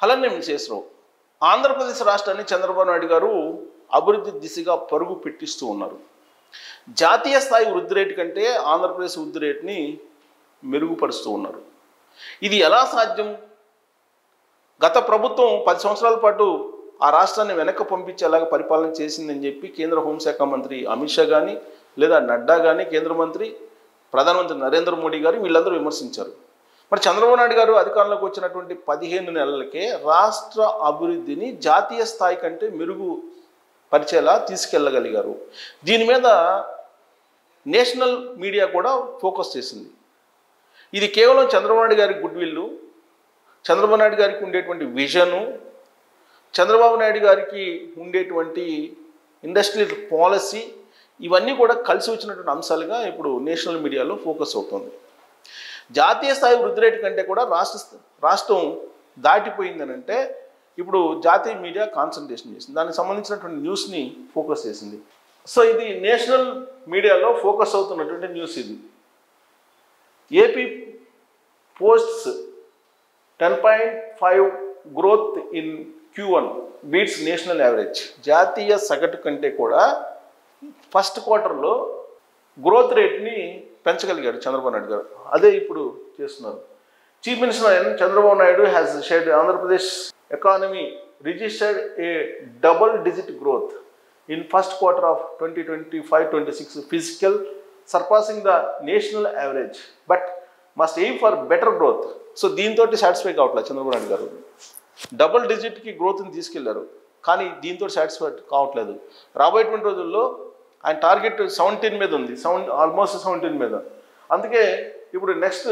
అలానే మిసేశ్వరావు ఆంధ్రప్రదేశ్ రాష్ట్రాన్ని చంద్రబాబు నాయుడు గారు అభివృద్ధి దిశగా పరుగు పెట్టిస్తూ ఉన్నారు. జాతీయ స్థాయి వృద్ధి రేటు కంటే ఆంధ్రప్రదేశ్ వృద్ధి రేటుని మెరుగుపరుస్తూ ఉన్నారు. ఇది ఎలా సాధ్యం? గత ప్రభుత్వం 10 సంవత్సరాల పాటు ఆ రాష్ట్రాన్ని వెనక్కి పంపించేలాగా పరిపాలన చేసిందని చెప్పి కేంద్ర హోంశాఖ మంత్రి అమిత్ షా కానీ లేదా నడ్డా కానీ కేంద్ర మంత్రి ప్రధానమంత్రి నరేంద్ర మోడీ గారు వీళ్ళందరూ విమర్శించారు. మరి చంద్రబాబు నాయుడు గారు అధికారంలోకి వచ్చినటువంటి 15 నెలలకే రాష్ట్ర అభివృద్ధిని జాతీయ స్థాయి కంటే మెరుగుపరిచేలా తీసుకెళ్ళగలిగారు. దీని మీద నేషనల్ మీడియా కూడా ఫోకస్ చేసింది. ఇది కేవలం చంద్రబాబు నాయుడు గారి గుడ్ విల్లు, చంద్రబాబు నాయుడు గారికి ఉండేటువంటి విజను, చంద్రబాబు నాయుడు గారికి ఉండేటువంటి ఇండస్ట్రియల్ పాలసీ, ఇవన్నీ కూడా కలిసి వచ్చినటువంటి అంశాలుగా ఇప్పుడు నేషనల్ మీడియాలో ఫోకస్ అవుతుంది. జాతీయ స్థాయి వృద్ధి రేటు కంటే కూడా రాష్ట్రం దాటిపోయిందని అంటే ఇప్పుడు జాతీయ మీడియా కాన్సన్ట్రేషన్ చేసింది, దానికి సంబంధించినటువంటి న్యూస్ని ఫోకస్ చేసింది. సో ఇది నేషనల్ మీడియాలో ఫోకస్ అవుతున్నటువంటి న్యూస్. ఇది AP posts 10.5 growth in Q1 beats national average. జాతీయ సగటు కంటే కూడా ఫస్ట్ క్వార్టర్లో గ్రోత్ రేట్ని పెంచగలిగాడు చంద్రబాబు నాయుడు గారు. అదే ఇప్పుడు చేస్తున్నారు. Chief minister Chandrababu Naidu has shared Andhra Pradesh economy registered A double digit growth in first quarter of 2025-26 physical సర్పాసింగ్ the national average but must aim for better growth. So దీంతో సాటిస్ఫై కావట్లేదు చంద్రబాబు నాయుడు గారు. డబుల్ డిజిట్కి గ్రోత్ని తీసుకెళ్లారు, కానీ దీంతో సాటిస్ఫై కావట్లేదు. రాబోయేటువంటి రోజుల్లో ఆయన టార్గెట్ 17 మీద ఉంది, ఆల్మోస్ట్ 17 మీద. అందుకే ఇప్పుడు నెక్స్ట్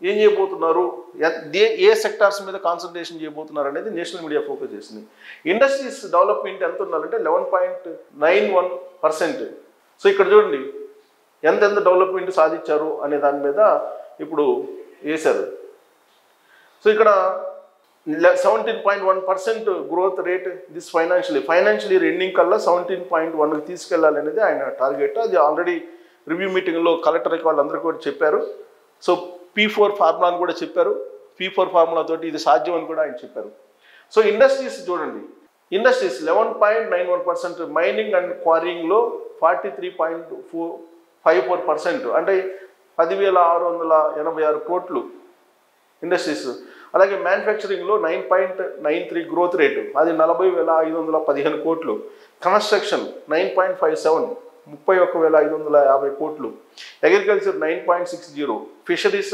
ఏం చేయబోతున్నారు, ఏ సెక్టార్స్ మీద కాన్సన్ట్రేషన్ చేయబోతున్నారు అనేది నేషనల్ మీడియా ఫోకస్ చేసింది. ఇండస్ట్రీస్ డెవలప్మెంట్ ఎంత ఉండాలంటే 11.91%. సో ఇక్కడ చూడండి ఎంత డెవలప్మెంట్ సాధించారు అనే దాని మీద ఇప్పుడు వేశారు. సో ఇక్కడ 17.1% growth rate this financial year ending కల్లా 17.1కి తీసుకెళ్లాలనేది ఆయన టార్గెట్. అది ఆల్రెడీ రివ్యూ మీటింగ్లో కలెక్టర్ వాళ్ళందరూ కూడా చెప్పారు. సో P4 ఫార్ములాని కూడా చెప్పారు. P4 ఫార్ములా తోటి ఇది సాధ్యం అని కూడా ఆయన చెప్పారు. సో ఇండస్ట్రీస్ చూడండి, ఇండస్ట్రీస్ 11.91%, మైనింగ్ అండ్ క్వారీయింగ్లో 43.54%, అంటే 10,686 కోట్లు ఇండస్ట్రీస్. అలాగే మ్యానుఫ్యాక్చరింగ్లో 9.93 గ్రోత్ రేటు, అది 40,515 కోట్లు. కన్స్ట్రక్షన్ 9.57, 31,550 కోట్లు. Agriculture 9.60, fisheries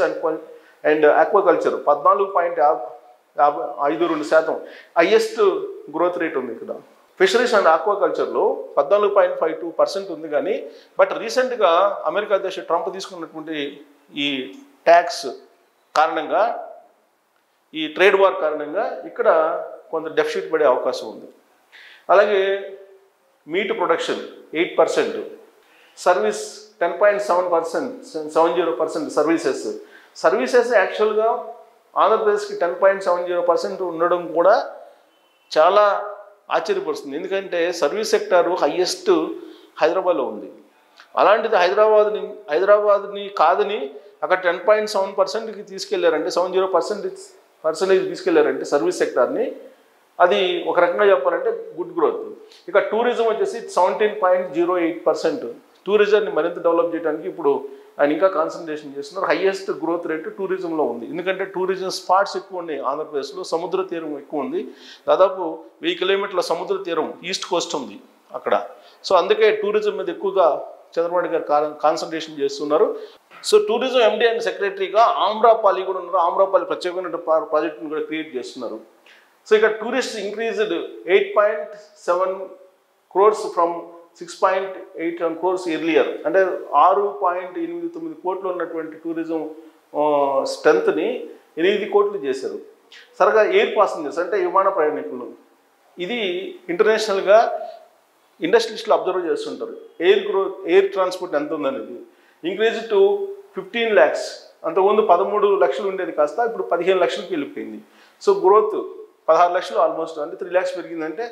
and aquaculture 14.52%. Highest growth rate ఉంది ఇక్కడ. ఫిషరీస్ అండ్ ఆక్వాకల్చర్లో 14.52% ఉంది. కానీ బట్ రీసెంట్గా అమెరికా అధ్యక్షుడు ట్రంప్ తీసుకున్నటువంటి ఈ ట్యాక్స్ కారణంగా, ఈ ట్రేడ్ వార్ కారణంగా ఇక్కడ కొంత డెఫిసిట్ పడే అవకాశం ఉంది. అలాగే మీట్ ప్రొడక్షన్ 8%, సర్వీస్ 10.70%, సర్వీసెస్ యాక్చువల్గా ఆంధ్రప్రదేశ్కి 10.70% ఉండడం కూడా చాలా ఆశ్చర్యపరుస్తుంది. ఎందుకంటే సర్వీస్ సెక్టారు హైయెస్ట్ హైదరాబాద్లో ఉంది. అలాంటిది హైదరాబాద్ని కాదని అక్కడ 10.7%కి తీసుకెళ్లారంటే, 70% తీసుకెళ్లారంటే సర్వీస్ సెక్టార్ని, అది ఒక రకంగా చెప్పాలంటే గుడ్ గ్రోత్. ఇక టూరిజం వచ్చేసి 17.08%. టూరిజంని మరింత డెవలప్ చేయడానికి ఇప్పుడు ఆయన ఇంకా కాన్సన్ట్రేషన్ చేస్తున్నారు. హైయెస్ట్ గ్రోత్ రేటు టూరిజంలో ఉంది. ఎందుకంటే టూరిజం స్పాట్స్ ఎక్కువ ఉన్నాయి ఆంధ్రప్రదేశ్లో. సముద్ర తీరం ఎక్కువ ఉంది. దాదాపు 1000 కిలోమీటర్ల సముద్ర తీరం ఈస్ట్ కోస్ట్ ఉంది అక్కడ. సో అందుకే టూరిజం మీద ఎక్కువగా చంద్రబాబు నాయుడు గారు కాన్సన్ట్రేషన్ చేస్తున్నారు. సో టూరిజం ఎండీ అండ్ సెక్రటరీగా ఆమ్రాపాలి కూడా ఉన్నారు. ఆమ్రాపాలి ప్రత్యేకమైన ప్రాజెక్టును కూడా క్రియేట్ చేస్తున్నారు. సో ఇక్కడ tourist increased 8.7 crores from 6.81 crores earlier. అంటే 6.89 కోట్లు ఉన్నటువంటి టూరిజం స్ట్రెంత్ని 8 కోట్లు చేశారు. సరిగా ఎయిర్ పాసింజర్స్ అంటే విమాన ప్రయాణికులు, ఇది ఇంటర్నేషనల్గా ఇండస్ట్రియలిస్టులు అబ్జర్వ్ చేస్తుంటారు. ఎయిర్ ట్రాన్స్పోర్ట్ ఎంత ఉందనేది ఇంక్రీజ్ టు 15 lakhs. అంతకుముందు 13 లక్షలు ఉండేది కాస్త ఇప్పుడు 15 లక్షలకి వెళ్ళిపోయింది. సో గ్రోత్ 16 లక్షలు ఆల్మోస్ట్, అంటే 3 lakhs పెరిగిందంటే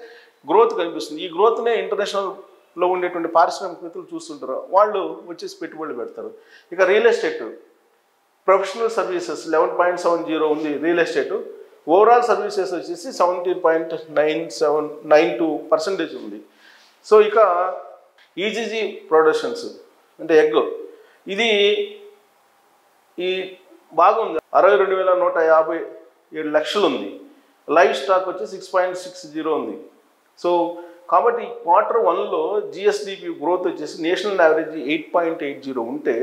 గ్రోత్ కనిపిస్తుంది. ఈ గ్రోత్నే ఇంటర్నేషనల్లో ఉండేటువంటి పారిశ్రామికవేత్తలు చూస్తుంటారు, వాళ్ళు వచ్చేసి పెట్టుబడులు పెడతారు. ఇక రియల్ ఎస్టేట్, ప్రొఫెషనల్ సర్వీసెస్ 11.70 ఉంది రియల్ ఎస్టేట్. ఓవరాల్ సర్వీసెస్ వచ్చేసి 17.9792% ఉంది. సో ఇక ఈజీజీ ప్రొడక్షన్స్ అంటే ఎగ్, ఇది ఈ బాగుంది, 62,157 లక్షలు ఉంది. లైవ్ స్టాక్ వచ్చి 6.60 ఉంది. సో కాబట్టి Q1లో జిఎస్డిపి గ్రోత్ వచ్చేసి నేషనల్ యావరేజ్ 8.80 ఉంటే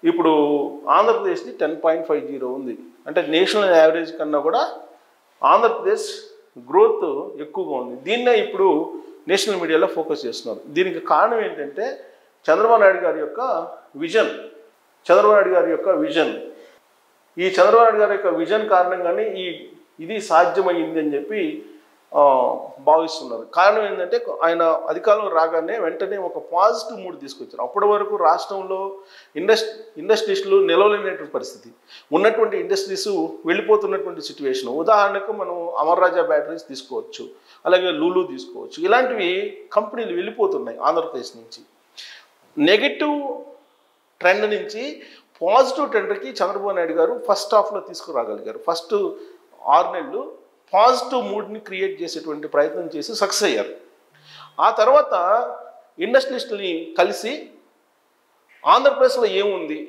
ఇప్పుడు ఆంధ్రప్రదేశ్ది 10.50 ఉంది. అంటే నేషనల్ యావరేజ్ కన్నా కూడా ఆంధ్రప్రదేశ్ గ్రోత్ ఎక్కువగా ఉంది. దీన్నే ఇప్పుడు నేషనల్ మీడియాలో ఫోకస్ చేస్తున్నారు. దీనికి కారణం ఏంటంటే చంద్రబాబు నాయుడు గారి యొక్క విజన్. ఈ చంద్రబాబు నాయుడు గారి యొక్క విజన్ కారణంగానే ఇది సాధ్యమైంది అని చెప్పి భావిస్తున్నారు. కారణం ఏంటంటే ఆయన అధికారంలో రాగానే వెంటనే ఒక పాజిటివ్ మూడ్ తీసుకొచ్చారు. అప్పటి వరకు రాష్ట్రంలో ఇండస్ట్రీస్లు నిలవలేనటువంటి పరిస్థితి, ఉన్నటువంటి ఇండస్ట్రీస్ వెళ్ళిపోతున్నటువంటి సిచ్యువేషన్. ఉదాహరణకు మనం అమర్ రాజా బ్యాటరీస్ తీసుకోవచ్చు, అలాగే లూలు తీసుకోవచ్చు. ఇలాంటివి కంపెనీలు వెళ్ళిపోతున్నాయి ఆంధ్రప్రదేశ్ నుంచి. నెగిటివ్ ట్రెండ్ నుంచి పాజిటివ్ ట్రెండ్కి చంద్రబాబు నాయుడు గారు ఫస్ట్ హాఫ్లో తీసుకురాగలిగారు. ఫస్ట్ 6 నెలలు పాజిటివ్ మూడ్ని క్రియేట్ చేసేటువంటి ప్రయత్నం చేసి సక్సెస్ అయ్యారు. ఆ తర్వాత ఇండస్ట్రియలిస్టులని కలిసి ఆంధ్రప్రదేశ్లో ఏముంది,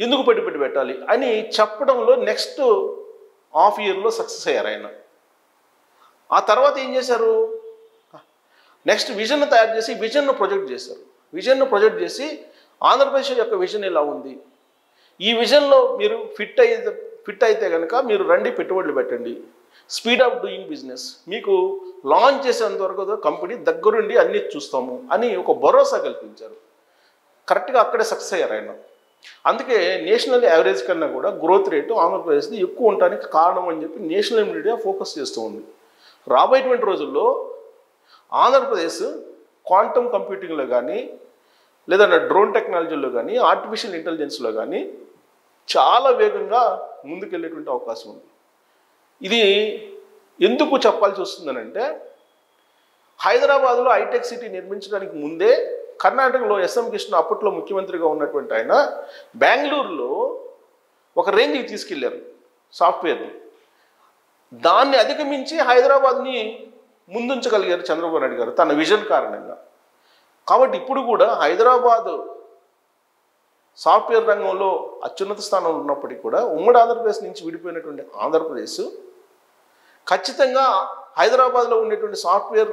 ఎందుకు పెట్టుబడి పెట్టాలి అని చెప్పడంలో నెక్స్ట్ హాఫ్ ఇయర్లో సక్సెస్ అయ్యారు ఆయన. ఆ తర్వాత ఏం చేశారు, నెక్స్ట్ విజన్ తయారు చేసి విజన్ను ప్రొజెక్ట్ చేసి ఆంధ్రప్రదేశ్ యొక్క విజన్ ఎలా ఉంది, ఈ విజన్లో మీరు ఫిట్ అయితే కనుక మీరు రండి పెట్టుబడులు పెట్టండి, స్పీడ్ ఆఫ్ డూయింగ్ బిజినెస్, మీకు లాంచ్ చేసేంత వరకు కంపెనీ దగ్గరుండి అన్నీ చూస్తాము అని ఒక భరోసా కల్పించారు. కరెక్ట్గా అక్కడే సక్సెస్ అయ్యారు ఆయన. అందుకే నేషనల్ యావరేజ్ కన్నా కూడా గ్రోత్ రేటు ఆంధ్రప్రదేశ్ది ఎక్కువ ఉండడానికి కారణం అని చెప్పి నేషనల్ మీడియా ఫోకస్ చేస్తూ ఉంది. రాబోయేటువంటి రోజుల్లో ఆంధ్రప్రదేశ్ క్వాంటమ్ కంప్యూటింగ్లో కానీ, లేదంటే డ్రోన్ టెక్నాలజీలో కానీ, ఆర్టిఫిషియల్ ఇంటెలిజెన్స్లో కానీ చాలా వేగంగా ముందుకెళ్ళేటువంటి అవకాశం ఉంది. ఇది ఎందుకు చెప్పాల్సి వస్తుందనంటే, హైదరాబాద్లో హైటెక్ సిటీ నిర్మించడానికి ముందే కర్ణాటకలో ఎస్ఎం కృష్ణ అప్పట్లో ముఖ్యమంత్రిగా ఉన్నటువంటి ఆయన బెంగళూరులో ఒక రేంజ్కి తీసుకెళ్లారు సాఫ్ట్వేర్ని. దాన్ని అధిగమించి హైదరాబాద్ని ముందుంచగలిగారు చంద్రబాబు నాయుడు గారు తన విజన్ కారణంగా. కాబట్టి ఇప్పుడు కూడా హైదరాబాద్ సాఫ్ట్వేర్ రంగంలో అత్యున్నత స్థానంలో ఉన్నప్పటికీ కూడా ఉమ్మడి ఆంధ్రప్రదేశ్ నుంచి విడిపోయినటువంటి ఆంధ్రప్రదేశ్ ఖచ్చితంగా హైదరాబాద్లో ఉండేటువంటి సాఫ్ట్వేర్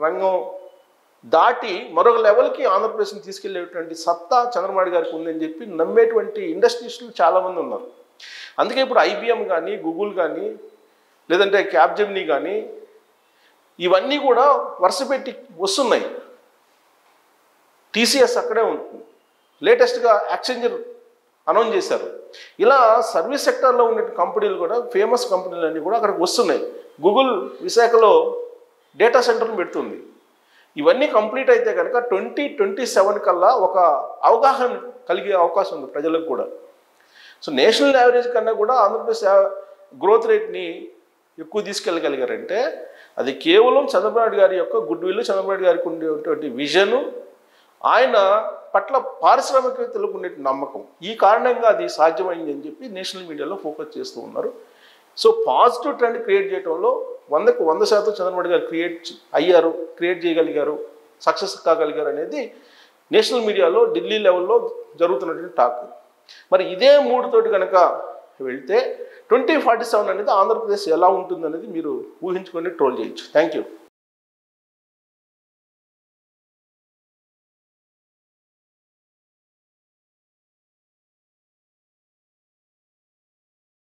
రంగం దాటి మరొక లెవెల్కి ఆంధ్రప్రదేశ్ని తీసుకెళ్లేటువంటి సత్తా చంద్రబాబు నాయుడు గారికి ఉందని చెప్పి నమ్మేటువంటి ఇండస్ట్రీస్లు చాలామంది ఉన్నారు. అందుకే ఇప్పుడు ఐబిఎం కానీ, గూగుల్ కానీ, లేదంటే క్యాప్జెమినీ కానీ ఇవన్నీ కూడా వరుస పెట్టి వస్తున్నాయి. టీసీఎస్ అక్కడే ఉంటుంది. లేటెస్ట్గా యాక్సెంజర్ అనౌన్స్ చేశారు. ఇలా సర్వీస్ సెక్టర్లో ఉండే కంపెనీలు కూడా, ఫేమస్ కంపెనీలు అన్నీ కూడా అక్కడికి వస్తున్నాయి. గూగుల్ విశాఖలో డేటా సెంటర్ని పెడుతుంది. ఇవన్నీ కంప్లీట్ అయితే కనుక 2027 కల్లా ఒక అవగాహన కలిగే అవకాశం ఉంది ప్రజలకు కూడా. సో నేషనల్ యావరేజ్ కన్నా కూడా ఆంధ్రప్రదేశ్ గ్రోత్ రేట్ని ఎక్కువ తీసుకెళ్ళగలిగారంటే అది కేవలం చంద్రబాబు నాయుడు గారి యొక్క గుడ్ విల్, చంద్రబాబు నాయుడు గారికి ఉండేటువంటి విజను, ఆయన పట్ల పారిశ్రామికవేత్తలకు ఉండే నమ్మకం. ఈ కారణంగా అది సాధ్యమైంది అని చెప్పి నేషనల్ మీడియాలో ఫోకస్ చేస్తూ ఉన్నారు. సో పాజిటివ్ ట్రెండ్ క్రియేట్ చేయడంలో 100% చంద్రబాబు గారు క్రియేట్ చేయగలిగారు, సక్సెస్ కాగలిగారు అనేది నేషనల్ మీడియాలో ఢిల్లీ లెవెల్లో జరుగుతున్నటువంటి టాక్. మరి ఇదే మూడుతోటి కనుక వెళ్తే 2047 అనేది ఆంధ్రప్రదేశ్ ఎలా ఉంటుంది అనేది మీరు ఊహించుకొని ట్రోల్ చేయొచ్చు. Thank you.